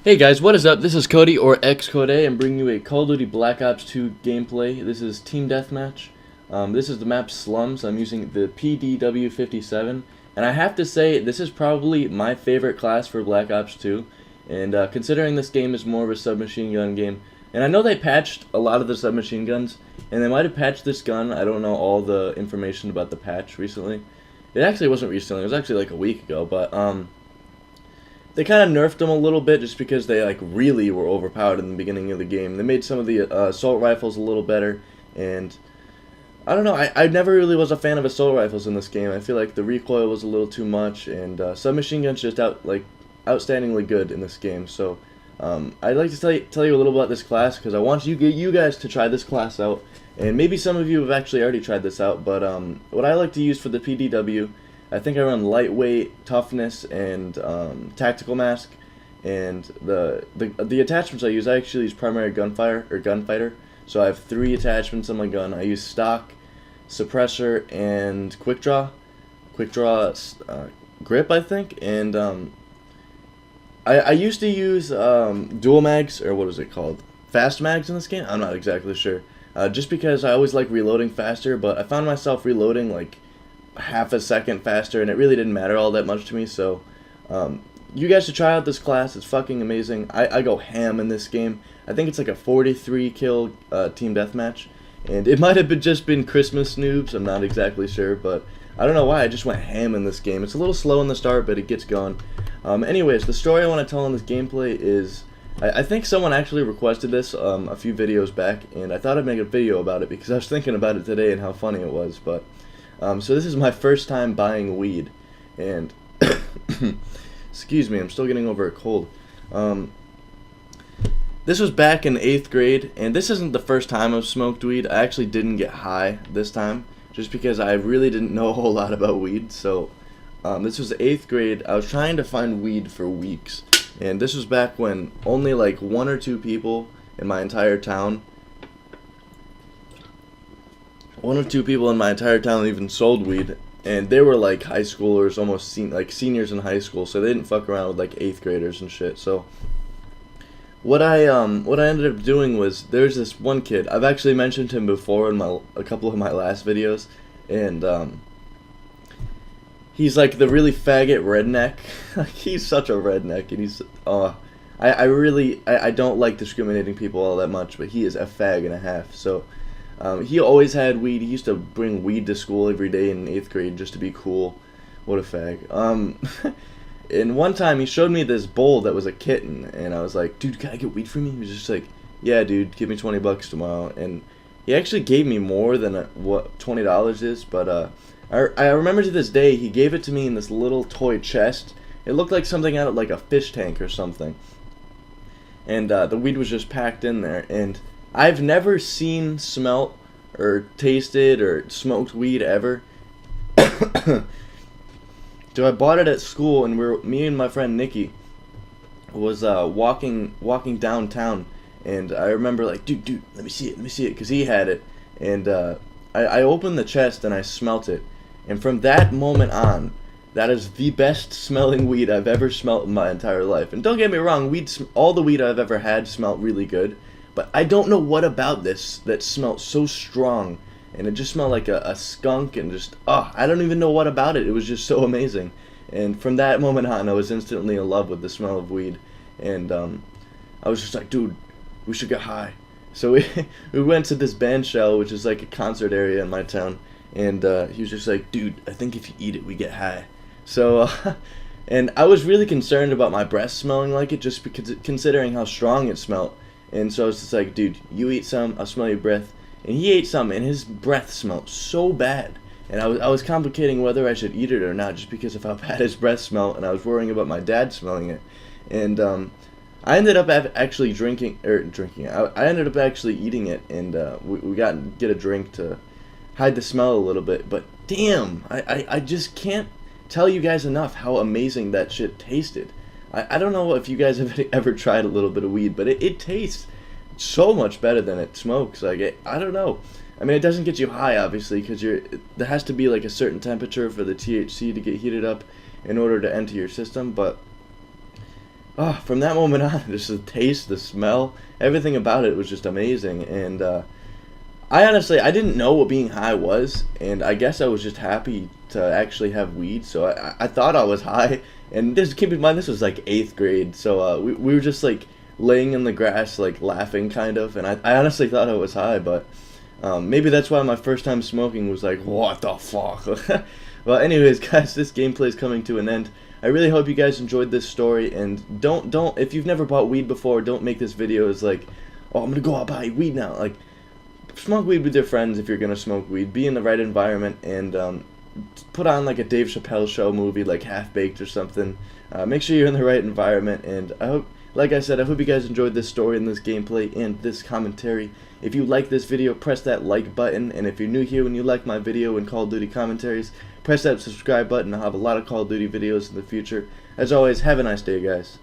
Hey guys, what is up? This is Cody, or xCodeh, and bringing you a Call of Duty Black Ops 2 gameplay. This is Team Deathmatch. This is the map Slums. I'm using the PDW-57, and I have to say, this is probably my favorite class for Black Ops 2, and considering this game is more of a submachine gun game, and I know they patched a lot of the submachine guns, and they might have patched this gun. I don't know all the information about the patch recently. It actually wasn't recently, it was actually like a week ago, but they kind of nerfed them a little bit just because they like really were overpowered in the beginning of the game. They made some of the assault rifles a little better, and I don't know, I never really was a fan of assault rifles in this game. I feel like the recoil was a little too much, and submachine guns just outstandingly good in this game. So I'd like to tell you a little about this class because I want you guys to try this class out, and maybe some of you have actually already tried this out. But what I like to use for the PDW, I think I run lightweight, toughness, and tactical mask. And the attachments I use, I actually use primary gunfighter. So I have 3 attachments on my gun. I use stock, suppressor, and quick draw grip, I think. And I used to use dual mags, or what is it called? Fast mags in this game? I'm not exactly sure. Just because I always like reloading faster, but I found myself reloading like half a second faster, and it really didn't matter all that much to me. So you guys should try out this class. It's fucking amazing. I go ham in this game. I think it's like a 43 kill team deathmatch, and it might have just been Christmas noobs. I'm not exactly sure, but I don't know why I just went ham in this game. It's a little slow in the start, but it gets going. Anyways, the story I want to tell in this gameplay is I think someone actually requested this a few videos back, and I thought I'd make a video about it because I was thinking about it today and how funny it was. But so this is my first time buying weed, and excuse me, I'm still getting over a cold. This was back in 8th grade, and this isn't the first time I've smoked weed. I actually didn't get high this time, just because I really didn't know a whole lot about weed. So this was 8th grade. I was trying to find weed for weeks, and this was back when only like 1 or 2 people in my entire town even sold weed, and they were like high schoolers, almost seniors in high school, so they didn't fuck around with like 8th graders and shit. So what I ended up doing was, there's this one kid, I've actually mentioned him before in a couple of my last videos, and he's like the really faggot redneck. He's such a redneck, and he's I don't like discriminating people all that much, but he is a fag and a half. So he always had weed. He used to bring weed to school every day in 8th grade just to be cool. What a fag. And one time he showed me this bowl that was a kitten, and I was like, dude, can I get weed from you? He was just like, yeah, dude, give me $20 tomorrow. And he actually gave me more than what $20 is, but I remember to this day he gave it to me in this little toy chest. It looked like something out of like a fish tank or something. And the weed was just packed in there, and I've never seen, smelt, or tasted, or smoked weed ever. So I bought it at school, and me and my friend Nikki was walking downtown, and I remember like, dude, let me see it, because he had it, and I opened the chest and I smelt it, and from that moment on, that is the best smelling weed I've ever smelt in my entire life. And don't get me wrong, all the weed I've ever had smelt really good, but I don't know what about this that smelled so strong, and it just smelled like a skunk, and just, I don't even know what about it. It was just so amazing. And from that moment on, I was instantly in love with the smell of weed, and I was just like, dude, we should get high. So we went to this band shell, which is like a concert area in my town, and he was just like, dude, I think if you eat it, we get high. So, and I was really concerned about my breath smelling like it, just because considering how strong it smelled. And so I was just like, dude, you eat some, I'll smell your breath. And he ate some, and his breath smelled so bad. And I was complicating whether I should eat it or not, just because of how bad his breath smelled, and I was worrying about my dad smelling it. And I ended up actually I ended up actually eating it, and we get a drink to hide the smell a little bit. But damn, I just can't tell you guys enough how amazing that shit tasted. I don't know if you guys have ever tried a little bit of weed, but it tastes so much better than it smokes. Like, I don't know. I mean, it doesn't get you high, obviously, because there has to be like a certain temperature for the THC to get heated up in order to enter your system. But from that moment on, just the taste, the smell, everything about it was just amazing. And I honestly, I didn't know what being high was, and I guess I was just happy to actually have weed. So I thought I was high, and this, keep in mind, this was like 8th grade. So we were just like laying in the grass, like laughing kind of, and I honestly thought I was high, but maybe that's why my first time smoking was like, what the fuck? Well, anyways, guys, this gameplay is coming to an end. I really hope you guys enjoyed this story, and don't, if you've never bought weed before, don't make this video as like, oh, I'm gonna go out buy weed now. Like, smoke weed with your friends if you're gonna smoke weed. Be in the right environment, and put on like a Dave Chappelle show movie, like Half Baked or something. Make sure you're in the right environment, and I hope, like I said, I hope you guys enjoyed this story and this gameplay and this commentary. If you like this video, press that like button, and if you're new here and you like my video and Call of Duty commentaries, press that subscribe button. I'll have a lot of Call of Duty videos in the future. As always, have a nice day, guys.